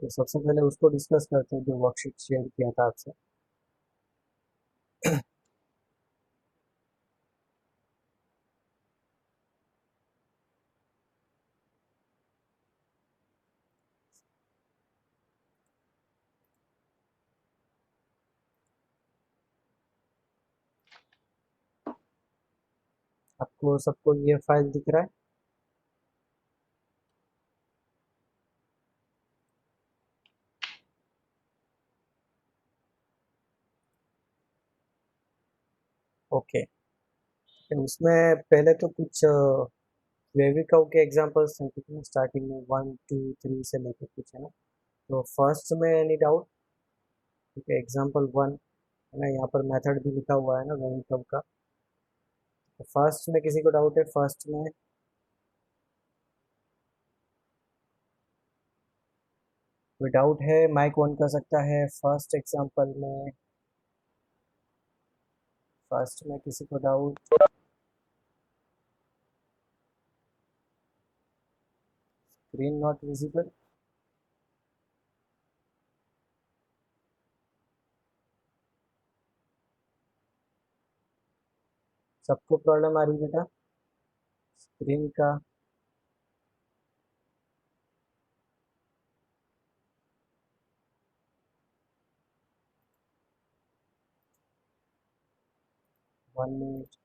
तो सबसे पहले उसको डिस्कस करते हैं जो वर्कशीट शेयर किया था आपसे। आपको सबको ये फाइल दिख रहा है? ओके। तो उसमें पहले तो कुछ वेविकव के एग्जांपल्स हैं, कितने स्टार्टिंग में 1 2 3 से लेकर कुछ है ना। तो फर्स्ट में एनी डाउट? ठीक है, एग्जांपल 1 है ना, यहाँ पर मेथड भी लिखा हुआ है ना वेविकव का। तो फर्स्ट में किसी को डाउट है? फर्स्ट में कोई डाउट है? माइक ऑन कर सकता है फर्स्ट एग्जांपल में। फर्स्ट में किसी को डाउट? Screen not visible? सबको प्रॉब्लम आ रही है बेटा स्क्रीन का? 1 मिनट।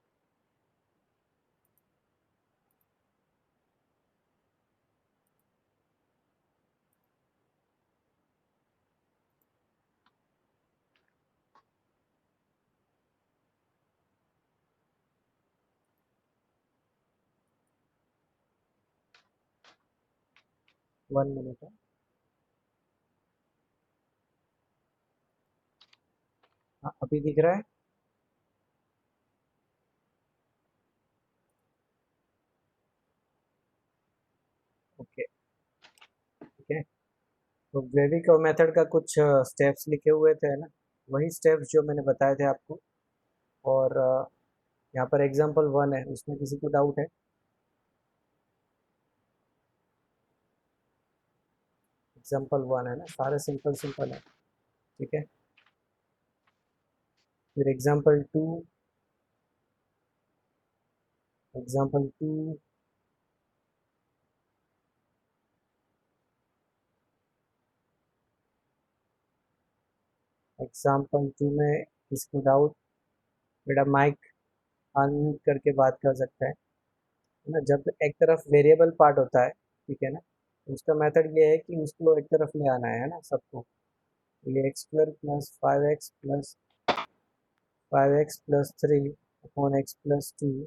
1 मिनट। हाँ, अभी दिख रहा है? ओके। ठीक है। तो वेविक मेथड का कुछ स्टेप्स लिखे हुए थे ना, वही स्टेप्स जो मैंने बताए थे आपको। और यहाँ पर एग्जांपल 1 है, उसमें किसी को डाउट है? एग्जांपल 1 है ना, सारे सिंपल सिंपल है। ठीक है। फिर एग्जांपल 2। एग्जांपल 2। एग्जांपल 2 में किसी को डाउट? बेटा माइक अनम्यूट करके बात कर सकता है ना। जब एक तरफ वेरिएबल पार्ट होता है, ठीक है ना, तो उसका मेथड ये है कि उसको एक तरफ ले आना है ना सबको। ये x² + 5x + 3 upon x + 2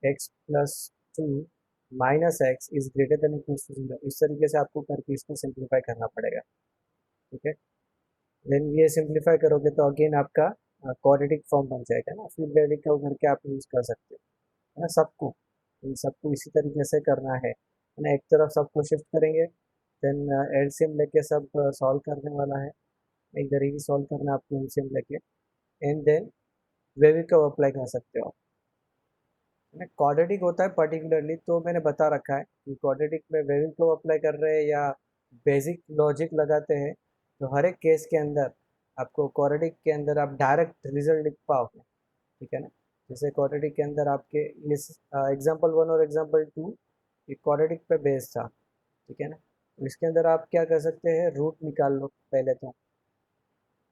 x + 2 minus x is greater than equal to 0। इस तरीके से आपको करके इसको सिंप्लीफाई करना पड़ेगा। ठीक है। देन ये सिंप्लीफाई करोगे तो अगेन आपका क्वाड्रेटिक फॉर्म बन जाएगा ना, फिर वेरिक का करके आप यूज कर सकते हो, है ना। सबको इन सबको इसी तरीके से करना है ना। एक तरफ सबको शिफ्ट करेंगे, देन एलसीएम लेके सब सॉल्व करने वाला है। इधर ही सॉल्व करना है आपको एलसीएम लेके, एंड देन वेविक का अप्लाई कर सकते हो। क्वाड्रेटिक होता है पर्टिकुलरली, तो मैंने बता रखा है कि क्वाड्रेटिक में वेविंग को अप्लाई कर रहे हैं या बेसिक लॉजिक लगाते हैं। तो हर एक केस के अंदर आपको क्वाड्रेटिक के अंदर आप डायरेक्ट रिजल्ट लिख पाओगे। ठीक है ना। जैसे क्वाड्रेटिक के अंदर आपके इस एग्जांपल 1 और एग्जांपल 2 ये क्वाड्रेटिक पे बेस्ड था। ठीक है ना। तो इसके अंदर आप क्या कर सकते हैं, रूट निकाल लो पहले तो,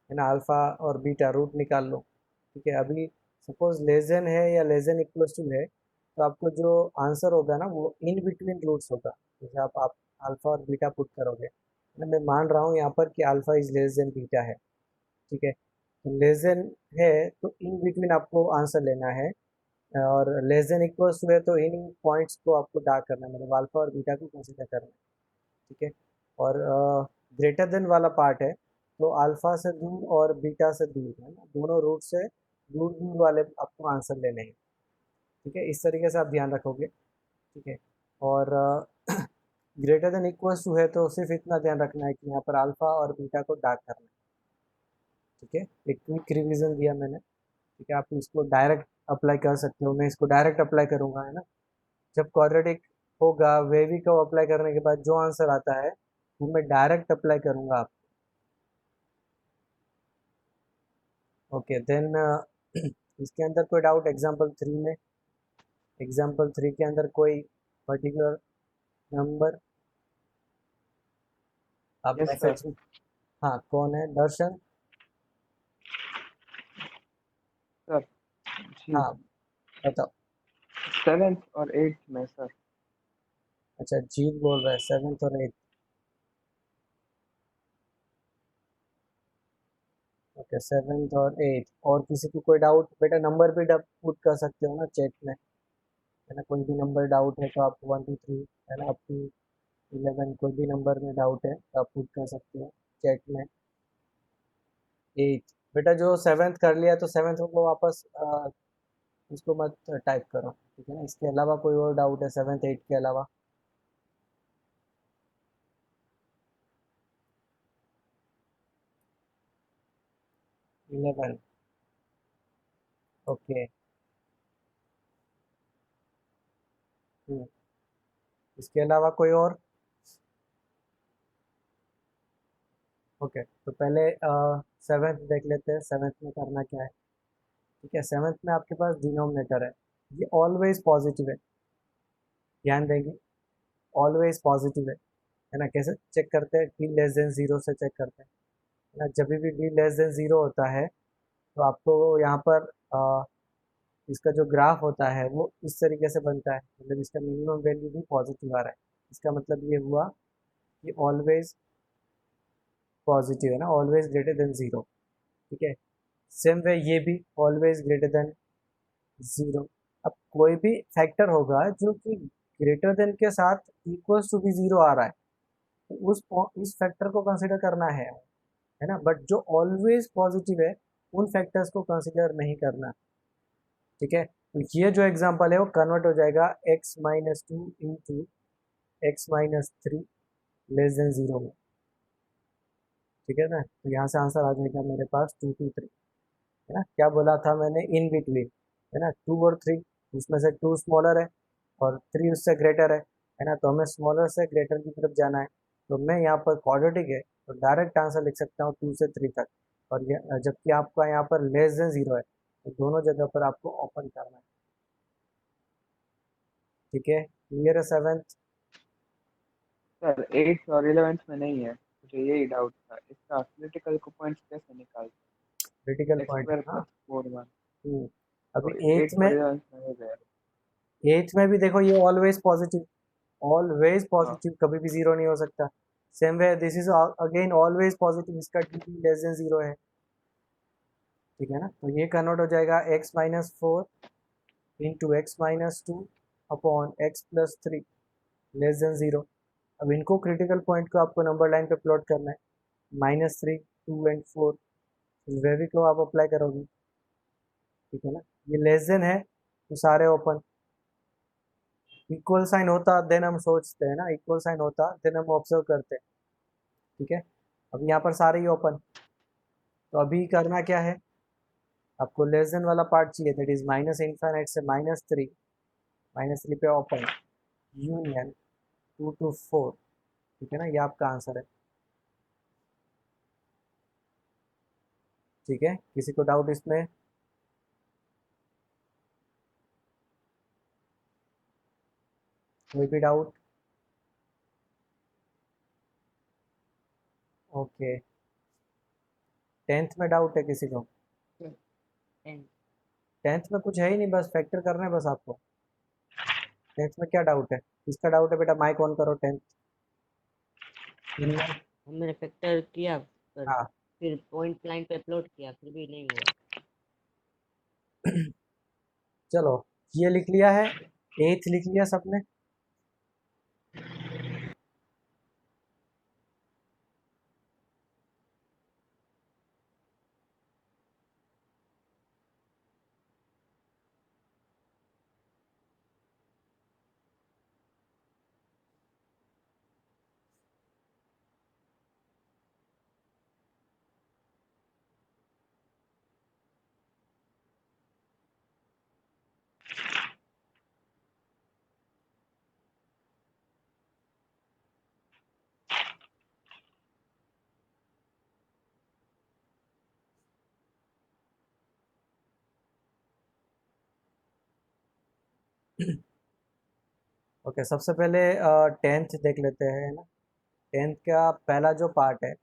है ना। अल्फा और बीटा रूट निकाल लो। ठीक है। अभी सपोज लेस देन है या लेस देन इक्वल्स टू है, तो आपको जो आंसर होगा ना वो इन बिटवीन रूट्स होगा। जैसे आप अल्फा और बीटा पुट करोगे, है ना। मैं मान रहा हूँ यहाँ पर कि alpha is less then beta है। ठीक है। तो लेस देन है तो इन बिटवीन आपको आंसर लेना है, और लेस देन इक्वल्स टू है तो इन पॉइंट्स को आपको डार्क करना है, मतलब अल्फा और बीटा को कंसिडर करना है। ठीक है। और ग्रेटर देन वाला पार्ट है, तो अल्फा से दूर और बीटा से दूर, है ना, दोनों रूट से दूर दूर वाले आपको आंसर लेने हैं। ठीक है। इस तरीके से आप ध्यान रखोगे। ठीक है। और ग्रेटर देन इक्वल्स टू है तो सिर्फ इतना ध्यान रखना है कि यहाँ पर अल्फा और बीटा को डार्क करना है। ठीक है। एक क्विक रिवीजन दिया मैंने। ठीक है। आप इसको डायरेक्ट अप्लाई कर सकते हो, मैं इसको डायरेक्ट अप्लाई करूँगा, है ना। जब क्वाड्रेटिक होगा वेवी को अप्लाई करने के बाद जो आंसर आता है वो मैं डायरेक्ट अप्लाई करूँगा आप। ओके देन इसके अंदर कोई डाउट एग्जाम्पल 3 में? एग्जाम्पल 3 के अंदर कोई पर्टिकुलर नंबर आप यस सर। मैसेज? हाँ, कौन है? दर्शन? सर जी, हाँ बताओ। 7th और 8th में सर। अच्छा जीत बोल रहा है 7th और 8th। ओके 7th और 8th। और किसी को कोई डाउट? बेटा नंबर भी पुट कर सकते हो ना चैट में, है ना। कोई भी नंबर डाउट है तो आप 1 2 3, है ना, अप टू 11 कोई भी नंबर में डाउट है तो आप पुट कर सकते हो चैट में। 8 बेटा जो 7th कर लिया तो 7th को वापस इसको मत टाइप करो, ठीक है ना। इसके अलावा कोई और डाउट है 7th 8th के अलावा? 11। ओके। इसके अलावा कोई और? ओके तो पहले 7th देख लेते हैं, 7th में करना क्या है। ठीक है, 7th में आपके पास डिनोमिनेटर है, ये ऑलवेज पॉजिटिव है, ध्यान देंगे। ऑलवेज पॉजिटिव है ना। कैसे चेक करते हैं? डी लेस देन जीरो से चेक करते हैं, है ना। जब भी डी लेस देन जीरो होता है तो आपको यहाँ पर इसका जो ग्राफ होता है वो इस तरीके से बनता है, मतलब इसका मिनिमम वैल्यू भी पॉजिटिव आ रहा है। इसका मतलब ये हुआ कि ऑलवेज पॉजिटिव, है ना, ऑलवेज ग्रेटर देन जीरो। ठीक है, सेम वे ये भी ऑलवेज ग्रेटर देन जीरो। अब कोई भी फैक्टर होगा जो कि ग्रेटर देन के साथ इक्वल्स टू भी जीरो आ रहा है तो उस फैक्टर को कंसिडर करना है ना। बट जो ऑलवेज पॉजिटिव है उन फैक्टर्स को कंसिडर नहीं करना। ठीक है, तो ये जो एग्जांपल है वो कन्वर्ट हो जाएगा x-2 into x-3 less than zero में। ठीक है ना, तो यहाँ से आंसर आ जाएगा मेरे पास 2 2 3, है ना। क्या बोला था मैंने? इन बिटवीन, है ना, 2 और 3, उसमें से 2 स्मॉलर है और 3 उससे ग्रेटर है ना। तो हमें स्मॉलर से ग्रेटर की तरफ जाना है, तो मैं यहाँ पर क्वाड्रेटिक है तो डायरेक्ट आंसर लिख सकता हूँ 2 से 3 तक। और ये जबकि आपका यहाँ पर लेस देन जीरो है तो दोनों जगह पर आपको ओपन करना है। ठीक है, क्लियर है 7th? सर 8th और 11th में नहीं है, मुझे यही डाउट था इसका क्रिटिकल को पॉइंट्स कैसे निकालते क्रिटिकल हैं। एक्स पॉइंट है स्क्वायर हाँ। प्लस 4 1। अभी तो एथ 8th में, और 11th में हो गया। भी देखो ये ऑलवेज पॉजिटिव, ऑलवेज हाँ पॉजिटिव, कभी भी जीरो नहीं हो सकता। Same way this is again always positive, इसका डी भी लेस देन जीरो है। ठीक है ना, तो ये कन्वर्ट हो जाएगा x-4 into x-2 upon x+3 less than zero. अब इनको क्रिटिकल पॉइंट को आपको नंबर लाइन पे प्लॉट करना है, -3 2 एंड 4, वेवी को आप अप्लाई करोगे। ठीक है ना, ये लेस देन है तो सारे ओपन। इक्वल साइन होता देन हम सोचते हैं ना, इक्वल साइन होता देन हम ऑब्जर्व करते हैं। ठीक है, अब यहाँ पर सारे ही ओपन, तो अभी करना क्या है? आपको लेस देन वाला पार्ट चाहिए, दैट इज -∞ से -3, -3 पे ओपन यूनियन 2 to 4। ठीक है ना, ये आपका आंसर है। ठीक है, किसी को डाउट इसमें? कोई भी डाउट? ओके, 10th में डाउट है किसी को? टेंथ 10th में कुछ है ही नहीं, बस फैक्टर करना है बस आपको। 10th में क्या डाउट है? किसका डाउट है बेटा? माइक ऑन करो 10th। हमने फैक्टर किया पर हाँ फिर पॉइंट लाइन पे अपलोड किया फिर भी नहीं हुआ। चलो, ये लिख लिया है, 8th लिख लिया सबने? ओके, सबसे पहले 10th देख लेते हैं ना। 10th का पहला जो पार्ट है,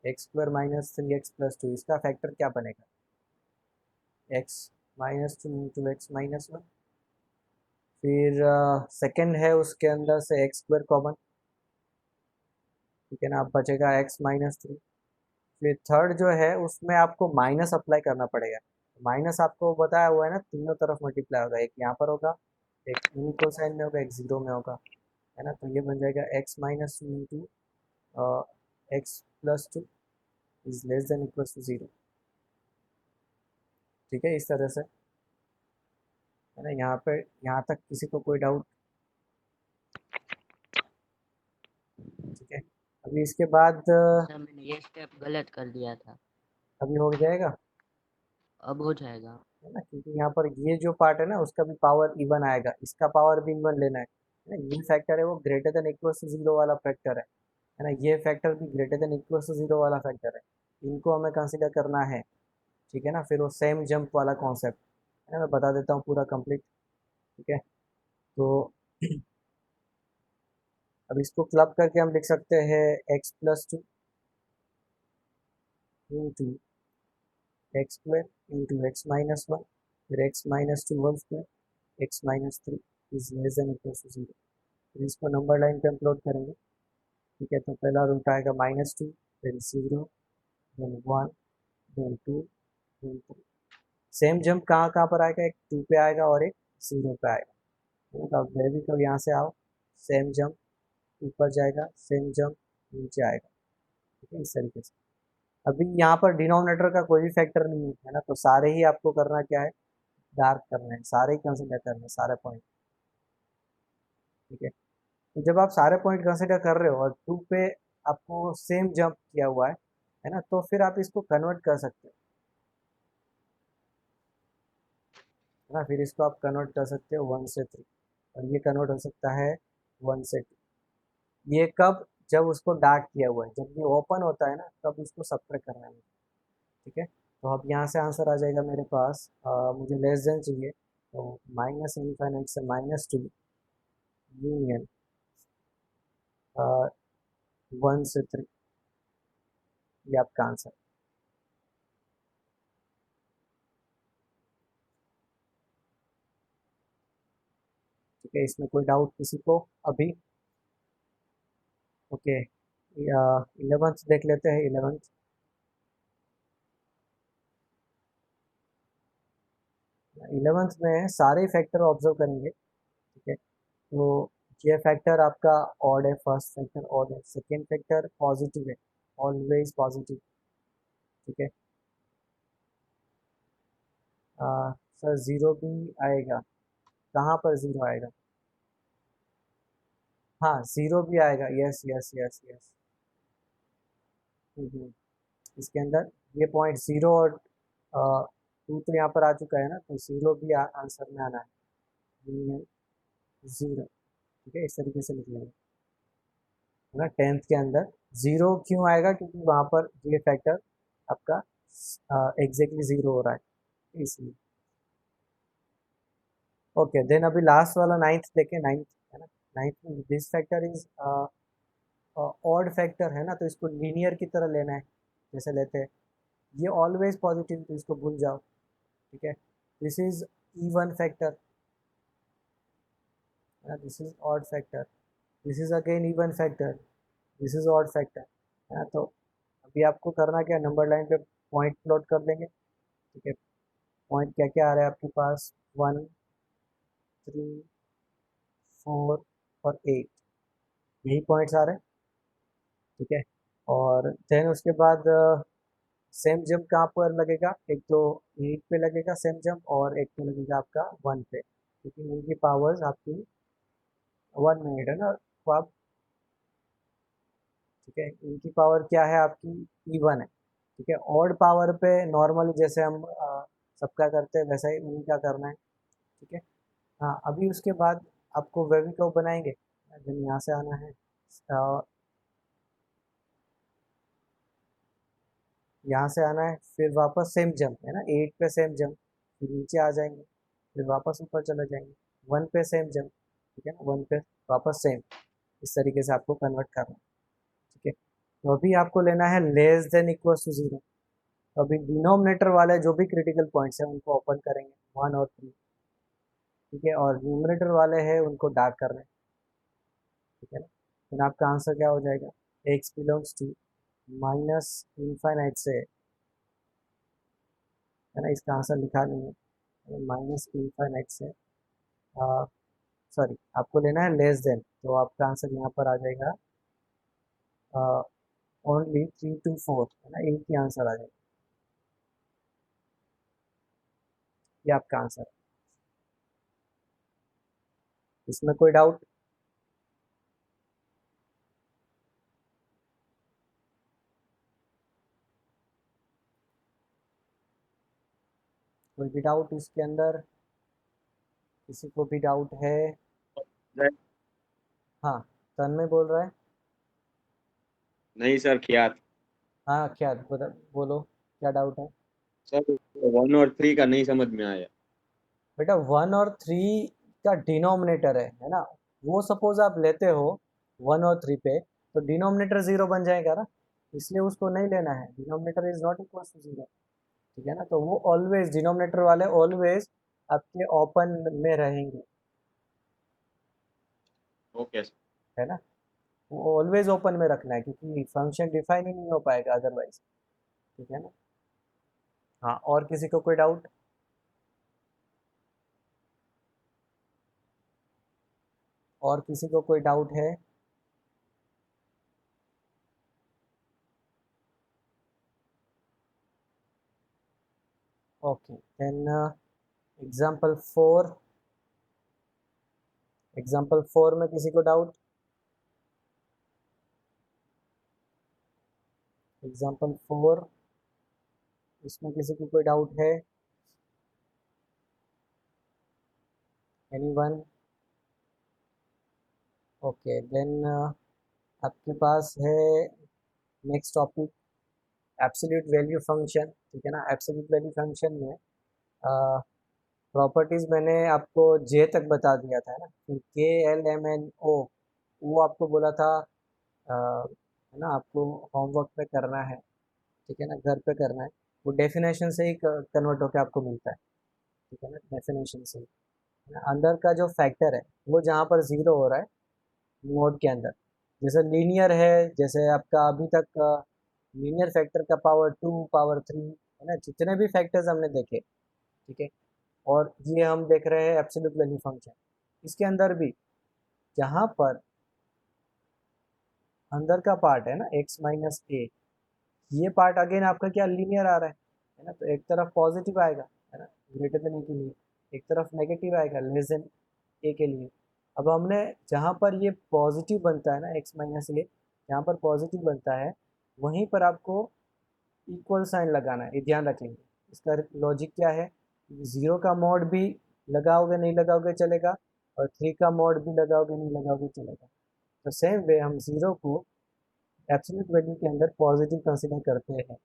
एक्स स्क्वायर माइनस 3x+2, इसका फैक्टर क्या बनेगा? x -2 into x minus 1। फिर सेकंड है, उसके अंदर से एक्स स्क्वायर कॉमन, ठीक है ना, अब बचेगा x-3। फिर थर्ड जो है, उसमें आपको माइनस अप्लाई करना पड़ेगा। माइनस आपको बताया हुआ है ना, तीनों तरफ मल्टीप्लाई होगा, एक यहाँ पर होगा, एक इक्वल साइन में होगा, एक जीरो में होगा, है ना। तो ये बन जाएगा x-2 into x+2 is less than equal to zero. ठीक है, इस तरह से, है ना। यहाँ पे, यहाँ तक किसी को कोई डाउट? ठीक है, अभी इसके बाद सर मैंने ये स्टेप गलत कर दिया था। अभी हो जाएगा, अब हो जाएगा। है ना, क्योंकि यहाँ पर ये जो पार्ट है ना, उसका भी पावर इवन आएगा, इसका पावर भी इवन लेना है ना। ये फैक्टर है वो greater than equal to zero वाला फैक्टर है ना। ये फैक्टर भी greater than equal to zero वाला फैक्टर है, इनको हमें कंसिडर करना है। ठीक है ना। फिर वो सेम जंप वाला कॉन्सेप्ट, है ना, मैं बता देता हूँ पूरा कंप्लीट। ठीक है, तो अब इसको क्लब करके हम लिख सकते हैं x+2 into x square into x-1, फिर x-2 whole square x-3 is less than equal to zero. फिर इसको नंबर लाइन पे हम प्लॉट करेंगे। ठीक है, तो पहला रूट आएगा -2, फिर zero, then 1, then 2, then 3। Same jump कहाँ कहाँ पर आएगा? एक 2 पे आएगा और एक 0 पे आएगा। तो अब मैं भी कब यहाँ से आओ, सेम जंप ऊपर जाएगा, सेम जंप नीचे आएगा। ठीक है, इस तरीके से। अभी यहाँ पर डिनोमिनेटर का कोई भी फैक्टर नहीं है ना, तो सारे ही आपको करना क्या है, डार्क करना है, सारे ही कंसिडर करना है, सारे पॉइंट। ठीक है, तो जब आप सारे पॉइंट कंसिडर कर रहे हो और 2 पे आपको सेम जंप किया हुआ है ना, तो फिर आप इसको कन्वर्ट कर सकते हो, है ना। फिर इसको आप कन्वर्ट कर सकते हो 1 से 3, और ये कन्वर्ट हो सकता है 1 से 2। ये कब? जब उसको डार्क किया हुआ है, जब ये ओपन होता है ना, तब उसको सब्ट्रैक्ट करना है। ठीक है, तो अब यहाँ से आंसर आ जाएगा मेरे पास, मुझे लेस देन चाहिए, तो -∞ से -2 यूनियन 1 से 3, ये आपका आंसर। ठीक है, इसमें कोई डाउट किसी को अभी? ओके, 11th देख लेते हैं। 11th, में सारे फैक्टर ऑब्जर्व करेंगे। ठीक है, तो ये फैक्टर आपका ऑड है, फर्स्ट फैक्टर ऑड है, सेकेंड फैक्टर पॉजिटिव है, ऑलवेज पॉजिटिव। ठीक है, सर जीरो भी आएगा, कहाँ पर जीरो आएगा? हाँ, जीरो भी आएगा, यस यस यस यस। इसके अंदर ये पॉइंट जीरो और 2 तो यहाँ पर आ चुका है ना, तो जीरो भी आंसर में आना है, जीरो। ठीक है, इस तरीके से लिख लेंगे, है ना। 10th के अंदर जीरो क्यों आएगा? क्योंकि वहाँ पर ये फैक्टर आपका एग्जैक्टली जीरो हो रहा है, इसलिए। ओके, देन अभी लास्ट वाला 9th देखें। 9th, है ना। 9th में this factor is odd factor, है ना, तो इसको लीनियर की तरह लेना है, जैसे लेते हैं। ये ऑलवेज पॉजिटिव, तो इसको भूल जाओ। ठीक है, this is even factor, this is odd factor, this is again even factor, this is odd factor, है ना। तो अभी आपको करना क्या, नंबर लाइन पे पॉइंट प्लॉट कर देंगे। ठीक है, पॉइंट क्या क्या आ रहा है आपके पास? 1, 3, 4 और 8, यही पॉइंट्स आ रहे हैं। ठीक है, और देन उसके बाद सेम जंप कहाँ पर लगेगा? एक तो 8 पे लगेगा सेम जंप, और एक पे लगेगा आपका 1 पे, क्योंकि इनकी पावर्स आपकी 1 मिनट है ना, तो आप, ठीक है, इनकी पावर क्या है आपकी? इवन है। ठीक है, ऑड पावर पे नॉर्मली जैसे हम सबका करते हैं, वैसा ही उनका करना है। ठीक है, हाँ, अभी उसके बाद आपको वेवी कर्व बनाएंगे, देन यहाँ से आना है, यहाँ से आना है, फिर वापस सेम जंप, है ना, 8 पे सेम जंप, फिर नीचे आ जाएंगे, फिर वापस ऊपर चले जाएंगे 1 पे सेम जब, ठीक है ना, 1 पे वापस सेम, इस तरीके से आपको कन्वर्ट करना है, ठीक है। तो अभी आपको लेना है लेस देन इक्वल टू 0। तो अभी डिनोमिनेटर वाले जो भी क्रिटिकल पॉइंट्स हैं उनको ओपन करेंगे 1 और 3, ठीक है, और न्यूमरेटर वाले हैं उनको डार्क करना है, ठीक है ना। फिर आपका आंसर क्या हो जाएगा, x belongs to minus infinite से, है ना, इसका आंसर लिखा नहीं है, माइनस इनफाइनाइट से, सॉरी आपको लेना है लेस देन, तो आपका आंसर यहाँ पर आ जाएगा ओनली 3 to 4, है ना, एक ही आंसर आ जाएगा, ये आपका आंसर है। इसमें कोई डाउट? कोई भी डाउट इसके अंदर, किसी को भी डाउट है? हाँ, तन्मय बोल रहा है। नहीं सर, क्या हाँ क्या बता, बोलो क्या डाउट है? सर 1 और 3 का नहीं समझ में आया। बेटा 1 और 3 का डिनोमिनेटर है ना, वो सपोज आप लेते हो 1 और 3 पे, तो डिनोमिनेटर 0 बन जाएगा ना, इसलिए उसको नहीं लेना है, denominator is not equal to 0, ठीक है ना। तो वो ऑलवेज डिनोमिनेटर वाले ऑलवेज आपके ओपन में रहेंगे, ओके सर। है ना, वो ऑलवेज ओपन में रखना है क्योंकि फंक्शन डिफाइन ही नहीं हो पाएगा अदरवाइज, ठीक है ना। हाँ, और किसी को कोई डाउट? और किसी को कोई डाउट है? ओके देन एग्जाम्पल 4, एग्जाम्पल 4 में किसी को डाउट? एग्जाम्पल 4, इसमें किसी को कोई डाउट है? एनीवन? ओके देन आपके पास है next topic absolute value function, ठीक है ना। एब्सोल्यूट वैल्यू फंक्शन में प्रॉपर्टीज मैंने आपको जे तक बता दिया था, है ना, के एल एम एन ओ, वो आपको बोला था, है ना, आपको होमवर्क पे करना है, ठीक है ना, घर पे करना है, वो डेफिनेशन से ही कन्वर्ट होकर आपको मिलता है, ठीक है ना, डेफिनेशन से ही, है ना। अंदर का जो फैक्टर है वो जहाँ पर ज़ीरो हो रहा है मोड के अंदर, जैसे लीनियर है, जैसे आपका अभी तक लीनियर फैक्टर का पावर 2 पावर 3, है ना, जितने भी फैक्टर्स हमने देखे, ठीक है, और ये हम देख रहे हैं एब्सोल्यूट वैल्यू फंक्शन, इसके अंदर भी जहाँ पर अंदर का पार्ट है ना x - a, ये पार्ट अगेन आपका क्या लीनियर आ रहा है ना, तो एक तरफ पॉजिटिव आएगा, है ना, ग्रेटर देन ए के लिए, एक तरफ नेगेटिव आएगा लेस देन ए के लिए। अब हमने जहाँ पर ये पॉजिटिव बनता है ना x - a, जहाँ पर पॉजिटिव बनता है वहीं पर आपको इक्वल साइन लगाना है, ये ध्यान रखेंगे। इसका लॉजिक क्या है, 0 का मोड भी लगाओगे नहीं लगाओगे चलेगा, और 3 का मोड भी लगाओगे नहीं लगाओगे चलेगा। तो सेम वे हम 0 को एब्सोल्यूट वैल्यू के अंदर पॉजिटिव कंसिडर करते हैं,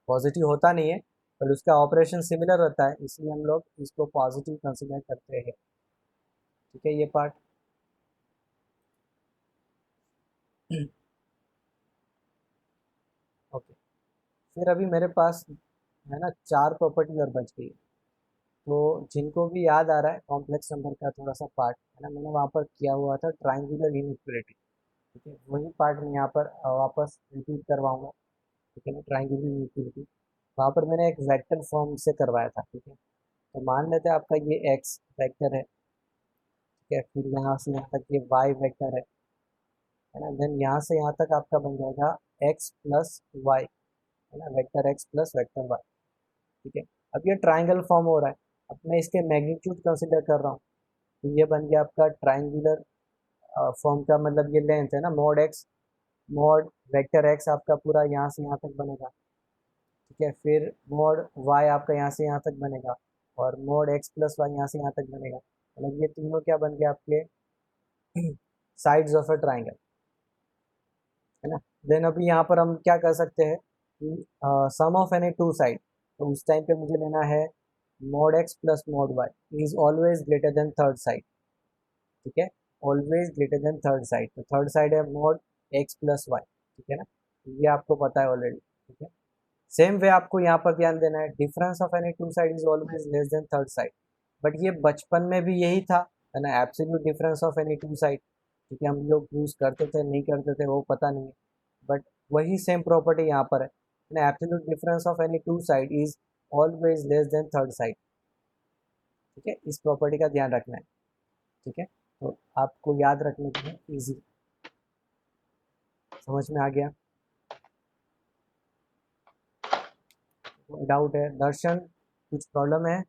पॉजिटिव होता नहीं है पर उसका ऑपरेशन सिमिलर होता है, इसलिए हम लोग इसको पॉजिटिव कंसिडर करते हैं, ठीक है, ये पार्ट। ओके, फिर अभी मेरे पास है ना 4 प्रॉपर्टी और बच गई, तो जिनको भी याद आ रहा है कॉम्प्लेक्स नंबर का थोड़ा सा पार्ट, है ना, मैंने वहाँ पर किया हुआ था ट्राइंगुलर इनइक्वालिटी, ठीक है, वही पार्ट मैं यहाँ पर वापस रिपीट करवाऊंगा, ठीक है ना, ट्राइंगुलर इनइक्वालिटी वहाँ पर मैंने एक वेक्टर फॉर्म से करवाया था, ठीक है। तो मान लेते हैं आपका ये एक्स वेक्टर है, फिर यहाँ से यहाँ तक ये वाई वेक्टर है ना, देन यहाँ से यहाँ तक आपका बन जाएगा एक्स प्लस वाई, है ना, vector x plus vector y, ठीक है। अब ये ट्राइंगल फॉर्म हो रहा है, अब मैं इसके मैग्नीट्यूड कंसिडर कर रहा हूँ, तो ये बन गया आपका ट्राइंगुलर फॉर्म का मतलब ये लेंथ है ना, mode x mod vector x आपका पूरा यहाँ से यहाँ तक बनेगा, ठीक है, फिर मोड वाई आपका यहाँ से यहाँ तक बनेगा, और मोड एक्स प्लस वाई यहाँ से यहाँ तक बनेगा, मतलब ये तीनों क्या बन गया आपके साइड्स ऑफ अ ट्राइंगल, है ना। देन अभी यहाँ पर हम क्या कर सकते हैं कि सम ऑफ एनी टू साइड, तो उस टाइम पे मुझे लेना है mod x plus mod y is always greater than third side, ठीक है, always greater than third side. तो थर्ड साइड है mod x प्लस वाई, ठीक है ना, ये आपको पता है ऑलरेडी, ठीक है। सेम वे आपको यहाँ पर ध्यान देना है, difference of any two side is always less than third side. But ये बचपन में भी यही था, है ना, absolute difference of any two side, ठीक है, हम लोग यूज करते थे नहीं करते थे वो पता नहीं है, बट वही सेम प्रॉपर्टी यहाँ पर है ना, absolute difference of any two side is always less than third side, ठीक है, इस प्रॉपर्टी का ध्यान रखना है, ठीक है। तो आपको याद रखने के लिए इजी, समझ में आ गया? डाउट है? दर्शन कुछ प्रॉब्लम है?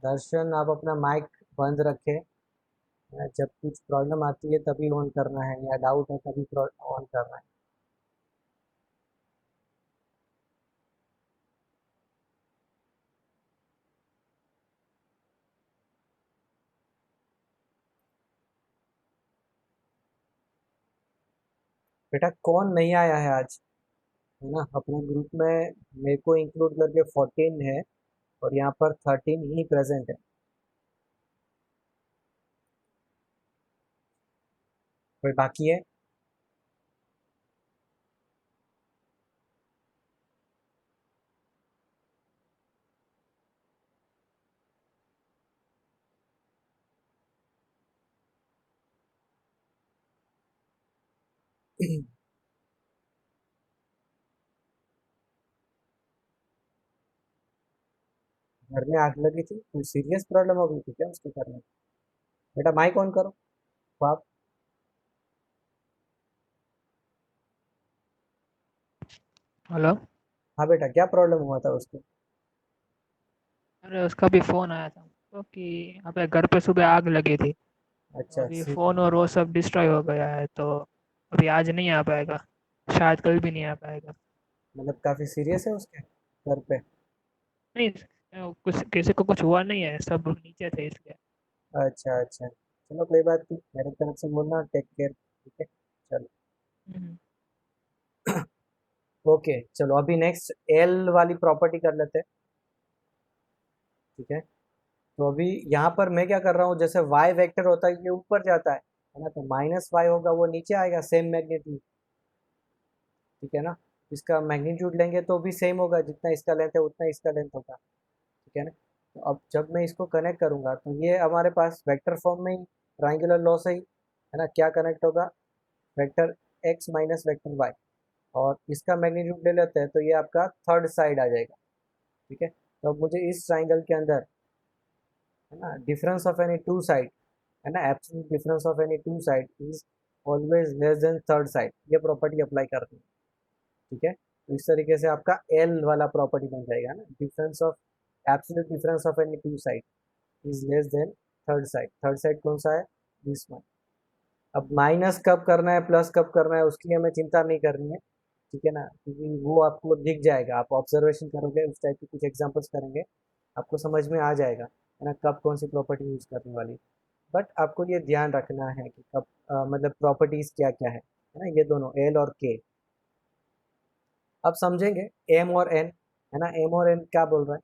दर्शन आप अपना माइक बंद रखें, जब कुछ प्रॉब्लम आती है तभी ऑन करना है, या डाउट है तभी ऑन करना है। बेटा कौन नहीं आया है आज, है ना, अपने ग्रुप में मेरे को इंक्लूड करके 14 है और यहाँ पर 13 ही प्रेजेंट है। कोई बाकी है? घर में आग लगी थी, कोई सीरियस प्रॉब्लम हो गई थी क्या उसके घर में? बेटा माइक ऑन करो आप। हेलो। हाँ बेटा, क्या प्रॉब्लम हुआ था उसको? अरे उसका भी फोन आया था तो कि यहाँ पे घर पे सुबह आग लगी थी, तो अच्छा अभी फोन और वो सब डिस्ट्रॉय हो गया है, तो अभी आज नहीं आ पाएगा, शायद कल भी नहीं आ पाएगा। मतलब काफी सीरियस है उसके घर पे? नहीं, कुछ किसी को कुछ हुआ नहीं है, सब नीचे थे इसलिए। अच्छा अच्छा, चलो कोई बात नहीं, मेरे तरफ से बोलना टेक केयर, ठीक है, चलो। हम्म। ओके चलो, अभी नेक्स्ट एल वाली प्रॉपर्टी कर लेते हैं, ठीक है। तो अभी यहाँ पर मैं क्या कर रहा हूँ, जैसे वाई वेक्टर होता है ये ऊपर जाता है ना, तो माइनस वाई होगा वो नीचे आएगा, सेम मैग्नीट्यूड, ठीक है ना। इसका मैग्नीट्यूड लेंगे तो भी सेम होगा, जितना इसका लेंथ है उतना इसका लेंथ होगा, ठीक है ना। तो अब जब मैं इसको कनेक्ट करूँगा तो ये हमारे पास वेक्टर फॉर्म में ही ट्राइंगुलर लॉ से ही, है ना, क्या कनेक्ट होगा, vector x minus vector y, और इसका मैग्नीट्यूड ले लेते हैं तो ये आपका थर्ड साइड आ जाएगा, ठीक है। तो अब मुझे इस ट्राइंगल के अंदर, है ना, difference of any two side, है ना, absolute difference of any two side is always less than third side, ये प्रॉपर्टी अप्लाई करनी है, ठीक है। तो इस तरीके से आपका एल वाला प्रॉपर्टी बन जाएगा ना, difference of absolute difference of any two side is less then third side. Third side कौन सा है? This one. अब माइनस कब करना है प्लस कब करना है उसकी हमें चिंता नहीं करनी है, ठीक है ना, क्योंकि वो आपको दिख जाएगा, आप ऑब्जर्वेशन करोगे, उस टाइप के कुछ एग्जांपल्स करेंगे, आपको समझ में आ जाएगा, है ना, कब कौन सी प्रॉपर्टी यूज करने वाली। बट आपको ये ध्यान रखना है कि कब मतलब प्रॉपर्टीज क्या क्या है ना, ये दोनों एल और के। अब समझेंगे एम और एन, है ना, एम और एन क्या बोल रहा है।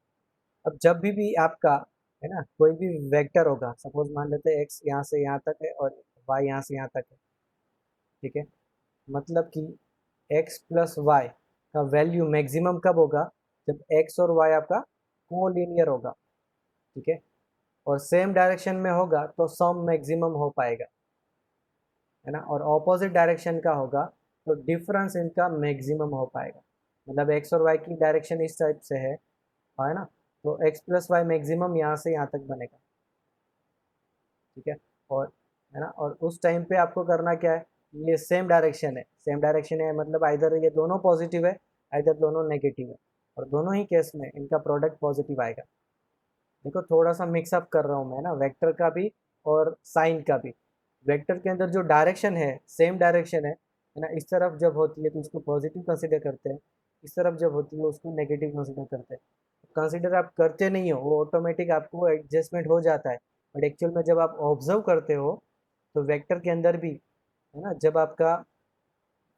अब जब भी आपका, है ना, कोई भी वेक्टर होगा, सपोज मान लेते हैं एक्स यहाँ से यहाँ तक है और वाई यहाँ से यहाँ तक है, ठीक है, मतलब कि एक्स प्लस वाई का वैल्यू मैक्सिमम कब होगा, जब एक्स और वाई आपका कोलिनियर होगा, ठीक है, और सेम डायरेक्शन में होगा तो सम मैक्सिमम हो पाएगा, है ना, और ऑपोजिट डायरेक्शन का होगा तो डिफरेंस इनका मैक्सिमम हो पाएगा। मतलब एक्स और वाई की डायरेक्शन इस टाइप से है ना, तो एक्स प्लस वाई मैक्सिमम यहाँ से यहाँ तक बनेगा, ठीक है। और, है ना, और उस टाइम पे आपको करना क्या है, ये सेम डायरेक्शन है, सेम डायरेक्शन है मतलब आइधर ये दोनों पॉजिटिव है, आइधर दोनों नेगेटिव है, और दोनों ही केस में इनका प्रोडक्ट पॉजिटिव आएगा। देखो थोड़ा सा मिक्सअप कर रहा हूँ मैं ना, वेक्टर का भी और साइन का भी। वेक्टर के अंदर जो डायरेक्शन है सेम डायरेक्शन है ना, इस तरफ जब होती है तो उसको पॉजिटिव कंसिडर करते हैं, इस तरफ जब होती है उसको नेगेटिव कंसिडर करते हैं। कंसिडर आप करते नहीं हो, वो ऑटोमेटिक आपको एडजस्टमेंट हो जाता है, बट एक्चुअल में जब आप ऑब्जर्व करते हो तो वेक्टर के अंदर भी, है ना, जब आपका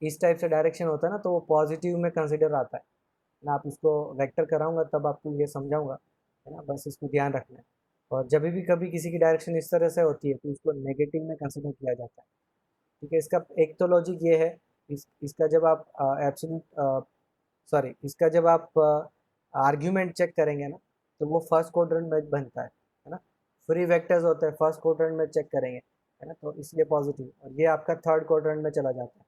इस टाइप से डायरेक्शन होता है ना तो वो पॉजिटिव में कंसिडर आता है, ना आप इसको वेक्टर कराऊंगा तब आपको ये समझाऊंगा, है ना, बस इसको ध्यान रखना है। और जब भी कभी किसी की डायरेक्शन इस तरह से होती है तो उसको नेगेटिव में कंसिडर किया जाता है। ठीक है, इसका एक तो लॉजिक ये है, इसका जब आप एब्सोल्यूट सॉरी इसका जब आप आर्ग्यूमेंट चेक करेंगे ना तो वो फर्स्ट क्वाड्रेंट में बनता है ना। फ्री वेक्टर्स होते हैं फर्स्ट क्वाड्रेंट में चेक करेंगे, है ना, तो इसलिए पॉजिटिव, और ये आपका थर्ड क्वाड्रेंट में चला जाता है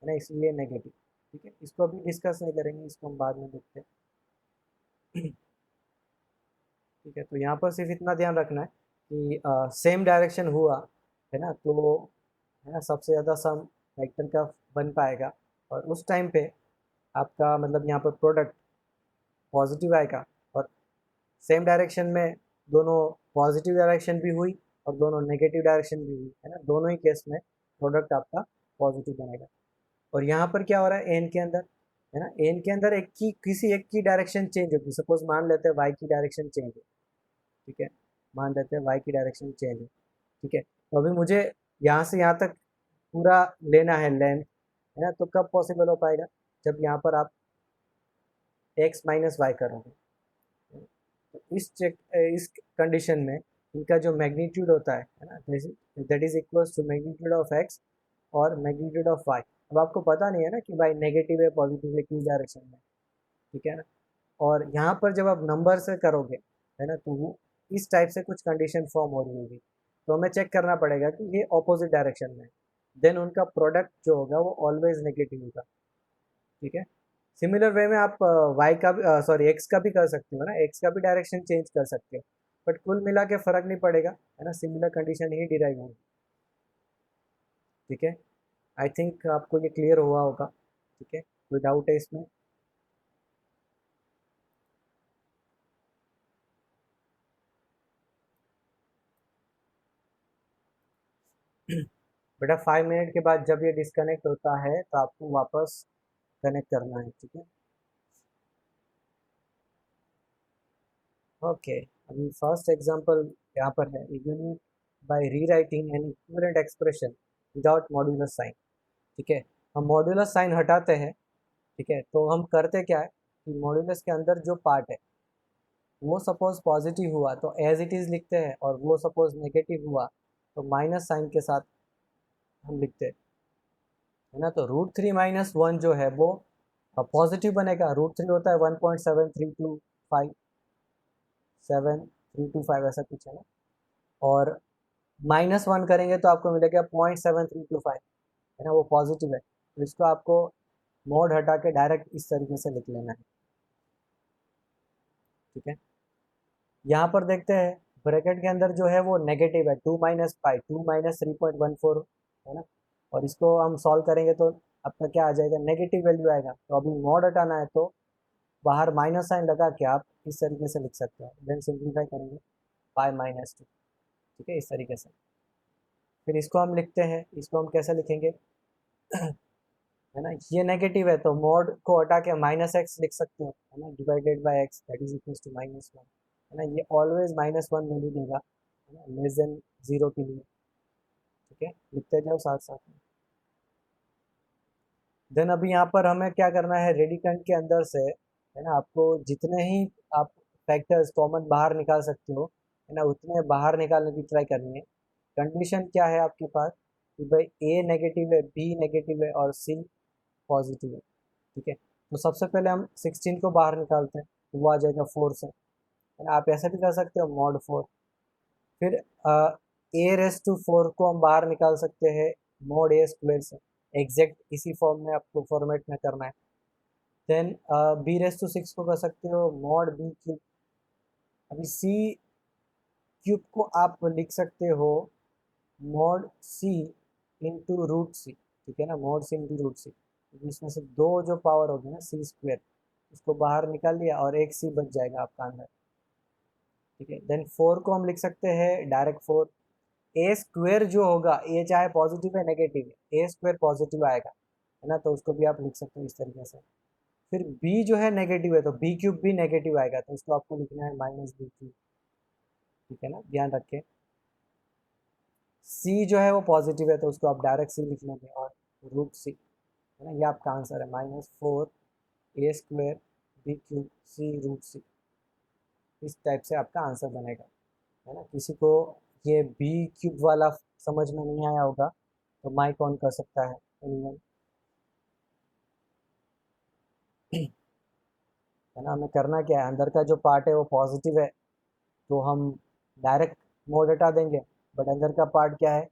ना, इसलिए नेगेटिव। ठीक है, इसको अभी डिस्कस नहीं करेंगे, इसको हम बाद में देखते हैं। ठीक है, तो यहाँ पर सिर्फ इतना ध्यान रखना है कि सेम डायरेक्शन हुआ, है ना, तो है ना सबसे ज़्यादा सम वेक्टर का बन पाएगा, और उस टाइम पे आपका मतलब यहाँ पर प्रोडक्ट पॉजिटिव आएगा। और सेम डायरेक्शन में दोनों पॉजिटिव डायरेक्शन भी हुई और दोनों नेगेटिव डायरेक्शन भी हुई, है ना, दोनों ही केस में प्रोडक्ट आपका पॉजिटिव बनेगा। और यहाँ पर क्या हो रहा है एन के अंदर, है ना, एन के अंदर एक की किसी एक की डायरेक्शन चेंज होगी, सपोज मान लेते हैं वाई की डायरेक्शन चेंज है। ठीक है, मान लेते हैं वाई की डायरेक्शन चेंज है। ठीक है, तो अभी मुझे यहाँ से यहाँ तक पूरा लेना है लेंथ, है ना, तो कब पॉसिबल हो पाएगा, जब यहाँ पर आप एक्स माइनस वाई करोगे। तो इस कंडीशन में इनका जो मैग्नीट्यूड होता है ना, that is equals to magnitude of x और मैग्नीट्यूड ऑफ वाई। अब आपको पता नहीं है ना कि वाई नेगेटिव है पॉजिटिव है किस डायरेक्शन में। ठीक है ना, और यहाँ पर जब आप नंबर से करोगे, है ना, तो वो इस टाइप से कुछ कंडीशन फॉर्म हो रही होगी, तो हमें चेक करना पड़ेगा कि ये ऑपोजिट डायरेक्शन में है, देन उनका प्रोडक्ट जो होगा वो ऑलवेज नेगेटिव होगा। ठीक है, सिमिलर वे में आप वाई का भी सॉरी एक्स का भी कर सकते हो ना, एक्स का भी डायरेक्शन चेंज कर सकते हो, बट कुल मिला के फर्क नहीं पड़ेगा, है ना, सिमिलर कंडीशन ही डिराइव होगी। ठीक है, आई थिंक आपको ये क्लियर हुआ होगा। ठीक है, कोई डाउट है इसमें? बेटा 5 मिनट के बाद जब ये डिस्कनेक्ट होता है तो आपको वापस कनेक्ट करना है। ठीक है, ओके, अभी फर्स्ट एग्जांपल यहाँ पर है, even by rewriting an equivalent expression without modulus sign. ठीक है, हम मॉड्यूलस साइन हटाते हैं। ठीक है, तो हम करते क्या है कि मॉड्यूलस के अंदर जो पार्ट है वो सपोज पॉजिटिव हुआ तो एज इट इज़ लिखते हैं, और वो सपोज नेगेटिव हुआ तो माइनस साइन के साथ हम लिखते हैं, है ना। तो √3 - 1 जो है वो पॉजिटिव बनेगा, √3 होता है 1.7325 7325 ऐसा कुछ है ना, और -1 करेंगे तो आपको मिलेगा 0.7325, है ना, वो पॉजिटिव है, तो इसको आपको मोड हटा के डायरेक्ट इस तरीके से लिख लेना है। ठीक है, यहाँ पर देखते हैं ब्रैकेट के अंदर जो है वो नेगेटिव है, 2 - पाई 2 - 3.14, है ना, और इसको हम सॉल्व करेंगे तो आपका क्या आ जाएगा, नेगेटिव वैल्यू आएगा। तो अभी मॉड हटाना है तो बाहर माइनस साइन लगा के आप इस तरीके से लिख सकते हो, देन सिंप्लीफाई करेंगे पाई -2। ठीक है, इस तरीके से फिर इसको हम लिखते हैं, इसको हम कैसे लिखेंगे, है ना, ये नेगेटिव है तो मॉड को हटा के -x लिख सकते हो, है ना, divided by x that is equals to -1, है ना, ये ऑलवेज -1 वैल्यू देगा, है ना, लेस देन 0 के लिए। ठीक है, लिखते जाओ साथ साथ में। देन अभी यहाँ पर हमें क्या करना है, रेडिकंड के अंदर से, है ना, आपको जितने ही आप फैक्टर्स कॉमन बाहर निकाल सकते हो, है ना, उतने बाहर निकालने की ट्राई करनी है। कंडीशन क्या है आपके पास कि भाई ए नेगेटिव है, बी नेगेटिव है और सी पॉजिटिव है। ठीक है, तो सबसे पहले हम 16 को बाहर निकालते हैं, तो वो आ जाएगा 4 से, है ना, आप ऐसे भी कर सकते हो mod 4। फिर a⁴ को हम बाहर निकाल सकते हैं mod a² से, एग्जैक्ट इसी फॉर्म में आपको फॉर्मेट में करना है। देन b⁶ को कर सकते हो mod b³। अभी c³ को आप लिख सकते हो mod c इंटू √c। ठीक है ना, mod c इंटू √c, इसमें से दो जो पावर होगी ना c², उसको बाहर निकाल लिया और एक c बच जाएगा आपका अंदर। ठीक है, देन 4 को हम लिख सकते हैं डायरेक्ट 4। a² जो होगा, a चाहे पॉजिटिव है नेगेटिव है, a² पॉजिटिव आएगा, है ना, तो उसको भी आप लिख सकते हो इस तरीके से। फिर b जो है नेगेटिव है तो b³ भी नेगेटिव आएगा, तो इसको आपको लिखना है -b³। ठीक है ना, ध्यान रखें। c जो है वो पॉजिटिव है तो उसको आप डायरेक्ट c लिख लेंगे और √c, है ना, ये आपका आंसर है -4 a² B cube C root सी, इस टाइप से आपका आंसर बनेगा, है ना। किसी को ये बी क्यूब वाला समझ में नहीं आया होगा तो माइक ऑन कर सकता है anyone? है ना। हमें करना क्या है, अंदर का जो पार्ट है वो पॉजिटिव है तो हम डायरेक्ट मोड हटा देंगे, बट अंदर का पार्ट क्या है,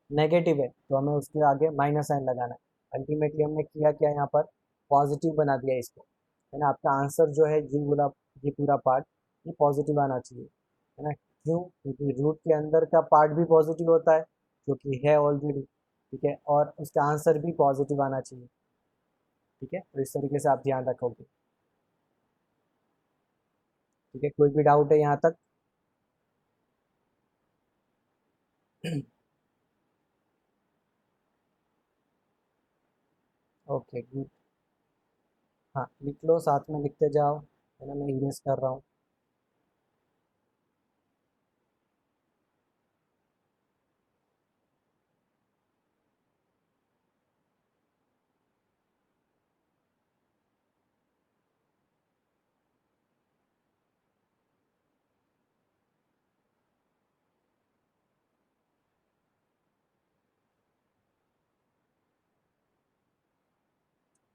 नेगेटिव है, तो हमें उसके आगे माइनस साइन लगाना है। अल्टीमेटली हमने किया क्या यहाँ पर, पॉजिटिव बना दिया इसको, है ना। आपका आंसर जो है ये पूरा पार्ट ये पॉजिटिव आना चाहिए, है ना। क्यों, क्योंकि रूट के अंदर का पार्ट भी पॉजिटिव होता है जो कि है ऑलरेडी, ठीक है, और उसका आंसर भी पॉजिटिव आना चाहिए, ठीक है। तो इस तरीके से आप ध्यान रखोगे, ठीक है। कोई भी डाउट है यहाँ तक? Okay good. हाँ लिख लो, साथ में लिखते जाओ, है ना। मैं इरेज कर रहा हूँ।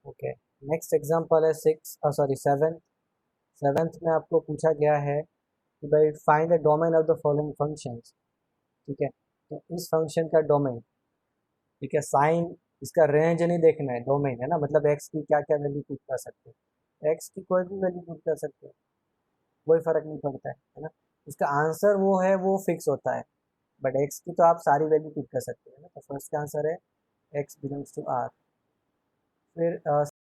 ओके, नेक्स्ट एग्जांपल है सेवेंथ। सेवेंथ में आपको पूछा गया है कि भाई find the domain of the following functions, ठीक है। तो इस फंक्शन का डोमेन, ठीक है, साइन, इसका रेंज नहीं देखना है, डोमेन, है ना। मतलब एक्स की क्या क्या वैल्यू पुट कर सकते हैं, एक्स की कोई भी वैल्यू पुट कर सकते हैं, कोई फर्क नहीं पड़ता है ना। इसका आंसर वो है, वो फिक्स होता है, बट एक्स की तो आप सारी वैल्यू पुट कर सकते हैं ना। तो फर्स्ट का आंसर है एक्स बिलोंग्स टू आर। फिर